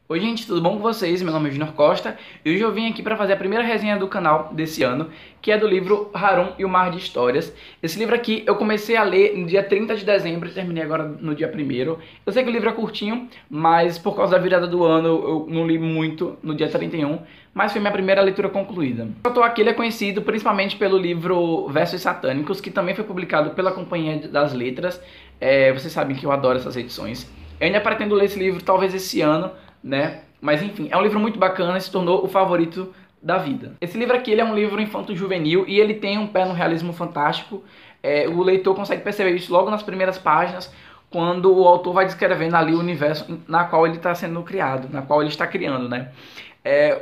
Oi gente, tudo bom com vocês? Meu nome é Junior Costa e hoje eu vim aqui para fazer a primeira resenha do canal desse ano, que é do livro Harum e o Mar de Histórias. Esse livro aqui eu comecei a ler no dia 30 de dezembro e terminei agora no dia 1º. Eu sei que o livro é curtinho, mas por causa da virada do ano eu não li muito no dia 31, mas foi minha primeira leitura concluída. O autor aqui ele é conhecido principalmente pelo livro Versos Satânicos, que também foi publicado pela Companhia das Letras. Vocês sabem que eu adoro essas edições. Eu ainda pretendo ler esse livro talvez esse ano, né? Mas enfim, é um livro muito bacana e se tornou o favorito da vida. Esse livro aqui ele é um livro infanto-juvenil e ele tem um pé no realismo fantástico. O leitor consegue perceber isso logo nas primeiras páginas, quando o autor vai descrevendo ali o universo na qual ele está sendo criado, na qual ele está criando, né?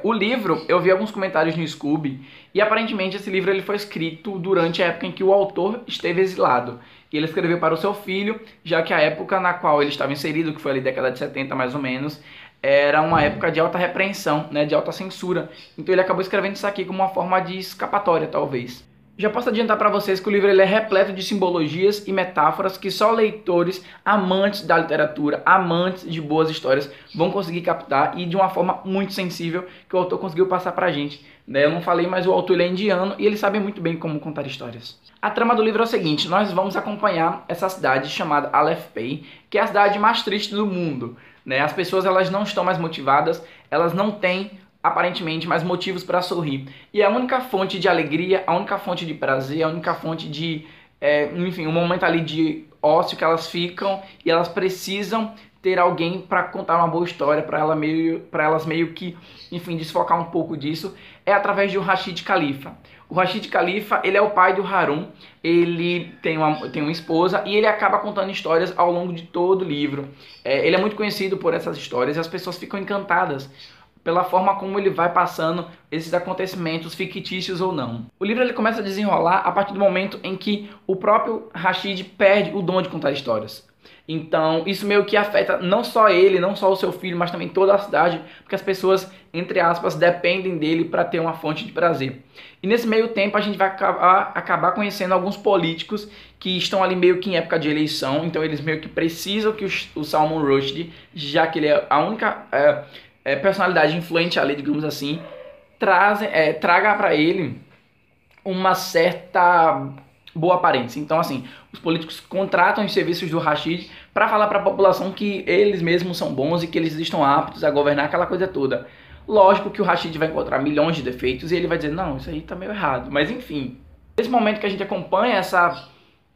O livro, eu vi alguns comentários no Scoob e aparentemente esse livro ele foi escrito durante a época em que o autor esteve exilado. E ele escreveu para o seu filho, já que a época na qual ele estava inserido, que foi ali década de 70 mais ou menos, era uma época de alta repreensão, né, de alta censura. Então ele acabou escrevendo isso aqui como uma forma de escapatória, talvez. Já posso adiantar para vocês que o livro ele é repleto de simbologias e metáforas que só leitores, amantes da literatura, amantes de boas histórias vão conseguir captar e de uma forma muito sensível que o autor conseguiu passar pra gente. Eu não falei, mas o autor ele é indiano e ele sabe muito bem como contar histórias. A trama do livro é o seguinte: nós vamos acompanhar essa cidade chamada Alephpay, que é a cidade mais triste do mundo. As pessoas elas não estão mais motivadas, elas não têm aparentemente mais motivos para sorrir. E a única fonte de alegria, a única fonte de prazer, a única fonte de, enfim, um momento ali de ócio que elas ficam e elas precisam ter alguém para contar uma boa história para elas meio que, enfim, desfocar um pouco disso, é através de um Rashid Khalifa. O Rashid Khalifa, ele é o pai do Harum, ele tem uma esposa e ele acaba contando histórias ao longo de todo o livro. Ele é muito conhecido por essas histórias e as pessoas ficam encantadas pela forma como ele vai passando esses acontecimentos fictícios ou não. O livro ele começa a desenrolar a partir do momento em que o próprio Rashid perde o dom de contar histórias. Então isso meio que afeta não só ele, não só o seu filho, mas também toda a cidade, porque as pessoas, entre aspas, dependem dele para ter uma fonte de prazer. E nesse meio tempo a gente vai acabar conhecendo alguns políticos que estão ali meio que em época de eleição, então eles meio que precisam que o Salman Rushdie, já que ele é a única personalidade influente ali, digamos assim, traga para ele uma certa boa aparência. Então, assim, os políticos contratam os serviços do Rashid para falar para a população que eles mesmos são bons e que eles estão aptos a governar aquela coisa toda. Lógico que o Rashid vai encontrar milhões de defeitos e ele vai dizer, não, isso aí tá meio errado. Mas, enfim, nesse momento que a gente acompanha essa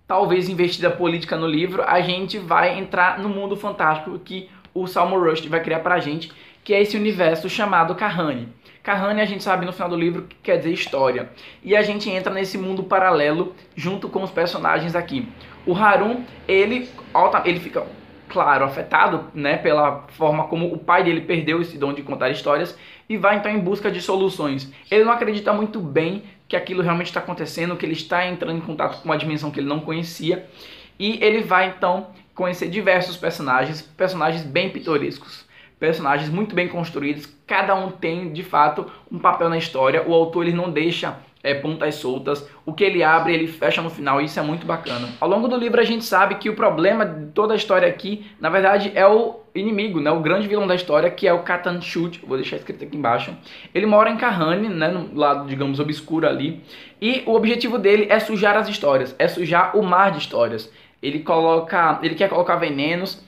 talvez investida política no livro, a gente vai entrar no mundo fantástico que o Salman Rushdie vai criar pra gente, que é esse universo chamado Kahani. Kahani a gente sabe no final do livro que quer dizer história. E a gente entra nesse mundo paralelo junto com os personagens aqui. O Harum, ele fica, claro, afetado, né, pela forma como o pai dele perdeu esse dom de contar histórias e vai então em busca de soluções. Ele não acredita muito bem que aquilo realmente está acontecendo, que ele está entrando em contato com uma dimensão que ele não conhecia. E ele vai então conhecer diversos personagens bem pitorescos. Personagens muito bem construídos, cada um tem de fato um papel na história. O autor ele não deixa pontas soltas, o que ele abre ele fecha no final e isso é muito bacana. Ao longo do livro a gente sabe que o problema de toda a história aqui, na verdade, é o inimigo, né? O grande vilão da história, que é o Khatan Shud, vou deixar escrito aqui embaixo. Ele mora em Kahani, né, no lado, digamos, obscuro ali, e o objetivo dele é sujar as histórias, é sujar o mar de histórias. Ele quer colocar venenos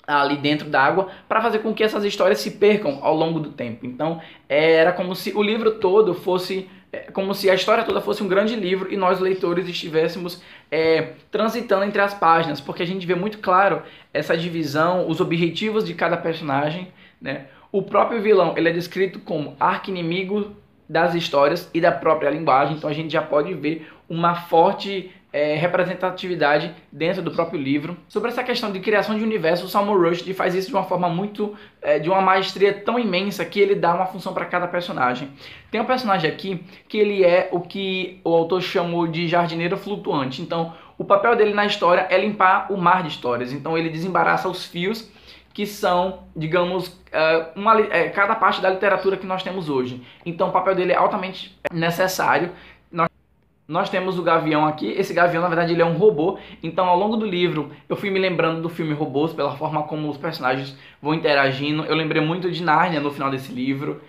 ali dentro da água para fazer com que essas histórias se percam ao longo do tempo. Então era como se o livro todo fosse, como se a história toda fosse um grande livro e nós leitores estivéssemos transitando entre as páginas, porque a gente vê muito claro essa divisão, os objetivos de cada personagem, né? O próprio vilão ele é descrito como arqui-inimigo das histórias e da própria linguagem, então a gente já pode ver uma forte representatividade dentro do próprio livro. Sobre essa questão de criação de universo, o Salman Rushdie faz isso de uma forma muito, de uma maestria tão imensa que ele dá uma função para cada personagem. Tem um personagem aqui que ele é o que o autor chamou de jardineiro flutuante, então o papel dele na história é limpar o mar de histórias, então ele desembaraça os fios que são, digamos, cada parte da literatura que nós temos hoje. Então o papel dele é altamente necessário. Nós temos o Gavião aqui. Esse Gavião, na verdade, ele é um robô. Então, ao longo do livro, eu fui me lembrando do filme Robôs, pela forma como os personagens vão interagindo. Eu lembrei muito de Nárnia no final desse livro.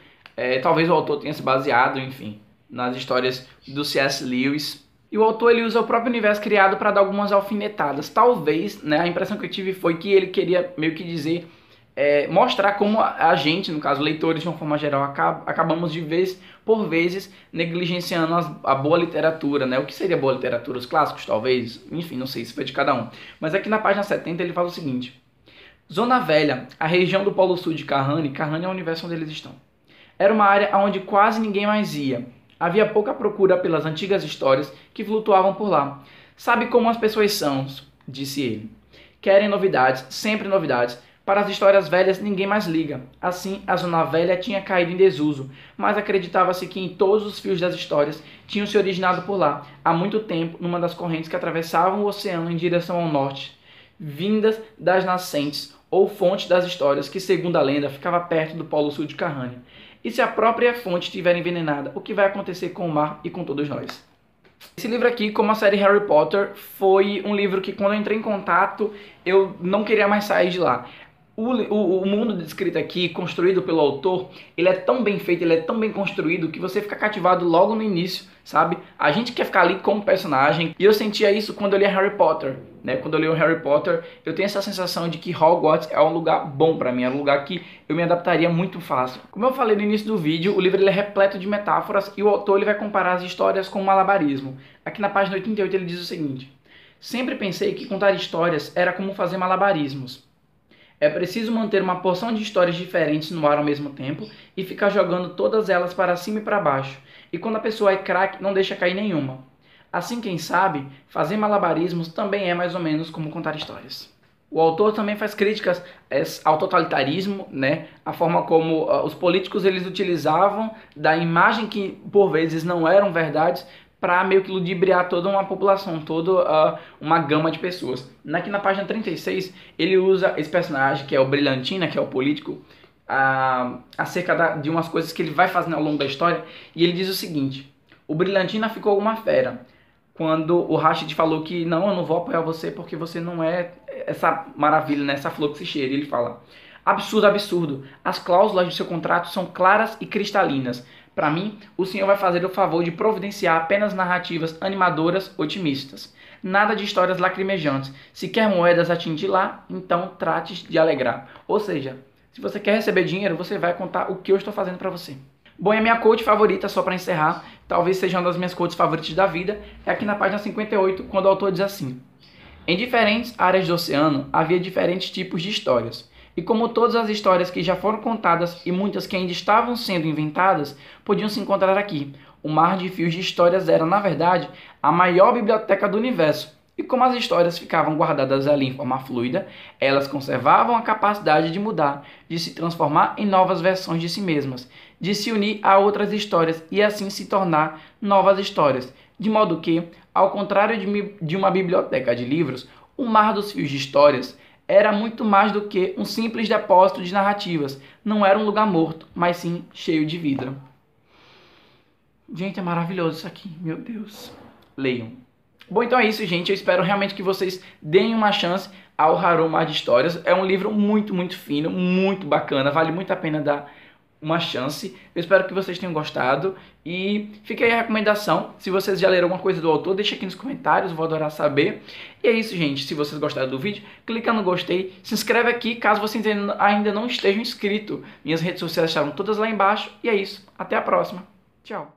Talvez o autor tenha se baseado, enfim, nas histórias do C.S. Lewis. E o autor, ele usa o próprio universo criado para dar algumas alfinetadas. Talvez, né, a impressão que eu tive foi que ele queria meio que dizer... mostrar como a gente, no caso leitores de uma forma geral, acabamos de vez por vezes negligenciando a boa literatura, né? O que seria boa literatura? Os clássicos, talvez? Enfim, não sei, isso foi de cada um. Mas aqui na página 70 ele fala o seguinte: Zona Velha, a região do Polo Sul de Kahane é o universo onde eles estão. Era uma área onde quase ninguém mais ia. Havia pouca procura pelas antigas histórias que flutuavam por lá. Sabe como as pessoas são, disse ele. Querem novidades, sempre novidades. Para as histórias velhas ninguém mais liga. Assim, a Zona Velha tinha caído em desuso, mas acreditava-se que em todos os fios das histórias tinham se originado por lá, há muito tempo, numa das correntes que atravessavam o oceano em direção ao norte, vindas das nascentes ou fontes das histórias que, segundo a lenda, ficava perto do Polo Sul de Kahane. E se a própria fonte estiver envenenada, o que vai acontecer com o mar e com todos nós? Esse livro aqui, como a série Harry Potter, foi um livro que quando eu entrei em contato, eu não queria mais sair de lá. O mundo descrito aqui, construído pelo autor, ele é tão bem feito, ele é tão bem construído que você fica cativado logo no início, sabe? A gente quer ficar ali como personagem, e eu sentia isso quando eu li Harry Potter, né? Quando eu li o Harry Potter, eu tenho essa sensação de que Hogwarts é um lugar bom pra mim, é um lugar que eu me adaptaria muito fácil. Como eu falei no início do vídeo, o livro ele é repleto de metáforas e o autor ele vai comparar as histórias com malabarismo. Aqui na página 88 ele diz o seguinte: sempre pensei que contar histórias era como fazer malabarismos. É preciso manter uma porção de histórias diferentes no ar ao mesmo tempo e ficar jogando todas elas para cima e para baixo. E quando a pessoa é craque, não deixa cair nenhuma. Assim, quem sabe, fazer malabarismos também é mais ou menos como contar histórias. O autor também faz críticas ao totalitarismo, né? A forma como os políticos eles utilizavam da imagem que por vezes não eram verdades para meio que ludibriar toda uma população, toda uma gama de pessoas. Aqui na página 36, ele usa esse personagem, que é o Brilhantina, que é o político, acerca de umas coisas que ele vai fazendo ao longo da história, e ele diz o seguinte: o Brilhantina ficou uma fera quando o Rashid falou que não, eu não vou apoiar você porque você não é essa maravilha, né, essa flor que se cheira. E ele fala: absurdo, absurdo, as cláusulas do seu contrato são claras e cristalinas. Para mim, o senhor vai fazer o favor de providenciar apenas narrativas animadoras, otimistas. Nada de histórias lacrimejantes. Se quer moedas a tintilar, então trate de alegrar. Ou seja, se você quer receber dinheiro, você vai contar o que eu estou fazendo para você. Bom, e a minha quote favorita, só para encerrar, talvez seja uma das minhas quotes favoritas da vida, é aqui na página 58, quando o autor diz assim: em diferentes áreas do oceano, havia diferentes tipos de histórias. E como todas as histórias que já foram contadas e muitas que ainda estavam sendo inventadas, podiam se encontrar aqui. O mar de fios de histórias era, na verdade, a maior biblioteca do universo. E como as histórias ficavam guardadas ali em forma fluida, elas conservavam a capacidade de mudar, de se transformar em novas versões de si mesmas, de se unir a outras histórias e assim se tornar novas histórias. De modo que, ao contrário de uma biblioteca de livros, o mar dos fios de histórias era muito mais do que um simples depósito de narrativas. Não era um lugar morto, mas sim cheio de vida. Gente, é maravilhoso isso aqui. Meu Deus. Leiam. Bom, então é isso, gente. Eu espero realmente que vocês deem uma chance ao Harum, Mar de Histórias. É um livro muito, muito fino, muito bacana. Vale muito a pena dar uma chance. Eu espero que vocês tenham gostado. E fica aí a recomendação. Se vocês já leram alguma coisa do autor, deixa aqui nos comentários. Vou adorar saber. E é isso, gente. Se vocês gostaram do vídeo, clica no gostei. Se inscreve aqui, caso vocês ainda não estejam inscritos. Minhas redes sociais estarão todas lá embaixo. E é isso. Até a próxima. Tchau.